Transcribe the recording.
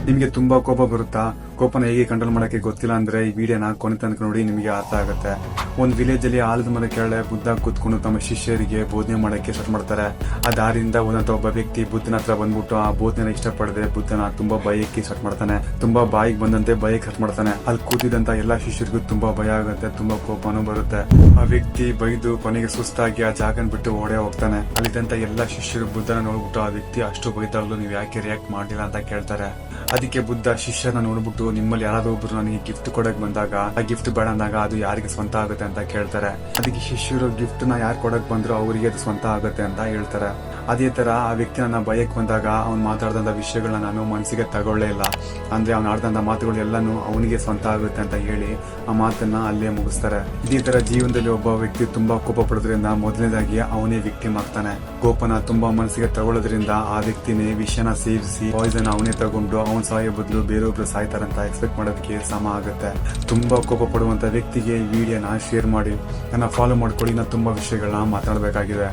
ನಿಮಗೆ ತುಂಬಾ ಕೋಪ ಬರುತ್ತಾ? ಕೋಪನ ಹೇಗೆ ಕಂಟ್ರೋಲ್ ಮಾಡಕ್ಕೆ ಗೊತ್ತಿಲ್ಲ ಅಂದ್ರೆ ಈ ವಿಡಿಯೋನ ಕೊನೆ ತನಕ ನೋಡಿ, ನಿಮಗೆ ಅರ್ಥ ಆಗುತ್ತೆ. ಒಂದು ವಿಲೇಜ್ ಅಲ್ಲಿ ಆಲದ ಮರ ಕೆಳಗೆ ಬುದ್ಧ ಕೂತ್ಕೊಂಡು ತಮ್ಮ ಶಿಷ್ಯರಿಗೆ ಬೋಧನೆ ಮಾಡಕ್ಕೆ ಸ್ಟಾರ್ಟ್ ಮಾಡ್ತಾರೆ. ಆ ದಾರಿಯಿಂದ ಹೋದಂತ ಒಬ್ಬ ವ್ಯಕ್ತಿ ಬುದ್ಧನ ಹತ್ರ ಬಂದ್ಬಿಟ್ಟು ಆ ಬೋಧನೆನ ಇಷ್ಟಪಡದೆ ಬುದ್ಧನ ತುಂಬಾ ಭಯಕ್ಕೆ ಸ್ಟಾರ್ಟ್ ಮಾಡ್ತಾನೆ. ತುಂಬಾ ಬಾಯಿಗೆ ಬಂದಂತೆ ಭಯಕ್ಕೆ ಸ್ಟಾರ್ಟ್ ಮಾಡ್ತಾನೆ. ಅಲ್ಲಿ ಕೂತಿದಂತ ಎಲ್ಲಾ ಶಿಷ್ಯರಿಗೂ ತುಂಬಾ ಭಯ ಆಗುತ್ತೆ, ತುಂಬಾ ಕೋಪನೂ ಬರುತ್ತೆ. ಆ ವ್ಯಕ್ತಿ ಬೈದು ಕೊನೆಗೆ ಸುಸ್ತಾಗಿ ಆ ಜಾಗನ ಬಿಟ್ಟು ಓಡೇ ಹೋಗ್ತಾನೆ. ಅಲ್ಲಿದ್ದಂತ ಎಲ್ಲಾ ಶಿಷ್ಯರು ಬುದ್ಧನ ನೋಡ್ಬಿಟ್ಟು ಆ ವ್ಯಕ್ತಿ ಅಷ್ಟು ಬೈದಾಗ್ಲೂ ನೀವು ಯಾಕೆ ರಿಯಾಕ್ಟ್ ಮಾಡಿಲ್ಲ ಅಂತ ಕೇಳ್ತಾರೆ. ಅದಕ್ಕೆ ಬುದ್ಧ ಶಿಷ್ಯನ ನೋಡ್ಬಿಟ್ಟು, ನಿಮ್ಮಲ್ಲಿ ಯಾರಾದ್ರೂ ಒಬ್ರು ನನಗೆ ಗಿಫ್ಟ್ ಕೊಡಕ್ ಬಂದಾಗ ಆ ಗಿಫ್ಟ್ ಬೇಡ ಅಂದಾಗ ಅದು ಯಾರಿಗೆ ಸ್ವಂತ ಆಗುತ್ತೆ ಅಂತ ಕೇಳ್ತಾರೆ. ಅದಕ್ಕೆ ಶಿಷ್ಯರು ಗಿಫ್ಟ್ ನ ಯಾರು ಕೊಡಕ್ ಬಂದ್ರು ಅವರಿಗೆ ಅದು ಸ್ವಂತ ಆಗುತ್ತೆ ಅಂತ ಹೇಳ್ತಾರೆ. ಅದೇ ತರ ಆ ವ್ಯಕ್ತಿ ನನ್ನ ಭಯಕ್ ಬಂದಾಗ ಅವ್ನು ಮಾತಾಡ್ದಂತ ವಿಷಯಗಳನ್ನ ನಾನು ಮನಸ್ಸಿಗೆ ತಗೊಳ್ಳೇ ಇಲ್ಲ. ಅಂದ್ರೆ ಅವ್ನು ಆಡ್ದಂತ ಮಾತುಗಳು ಎಲ್ಲಾನು ಅವನಿಗೆ ಸ್ವಂತ ಆಗುತ್ತೆ ಅಂತ ಹೇಳಿ ಆ ಮಾತನ್ನ ಅಲ್ಲೇ ಮುಗಿಸ್ತಾರೆ. ಇದೇ ತರ ಜೀವನದಲ್ಲಿ ಒಬ್ಬ ವ್ಯಕ್ತಿ ತುಂಬಾ ಕೋಪ ಪಡೋದ್ರಿಂದ ಮೊದಲನೇದಾಗಿ ಅವನೇ ವಿಕ್ಟಿಮ್ ಆಗ್ತಾನೆ. ಕೋಪನ ತುಂಬಾ ಮನಸ್ಸಿಗೆ ತಗೊಳ್ಳೋದ್ರಿಂದ ಆ ವ್ಯಕ್ತಿನೇ ವಿಷನ ಸೇವಿಸಿ ಪಾಯ್ಸನ್ ಅವನೇ ತಗೊಂಡು ಅವನ್ ಸಾಯೋ ಬದಲು ಬೇರೊಬ್ರು ಸಾಯ್ತಾರಂತ ಎಕ್ಸ್ಪೆಕ್ಟ್ ಮಾಡೋದಕ್ಕೆ ಸಮ ಆಗುತ್ತೆ. ತುಂಬಾ ಕೋಪ ಪಡುವಂತ ವ್ಯಕ್ತಿಗೆ ಈ ವಿಡಿಯೋನ ಶೇರ್ ಮಾಡಿ, ನನ್ನ ಫಾಲೋ ಮಾಡ್ಕೊಳ್ಳಿ. ನಾನು ತುಂಬಾ ವಿಷಯಗಳನ್ನ ಮಾತಾಡಬೇಕಾಗಿದೆ.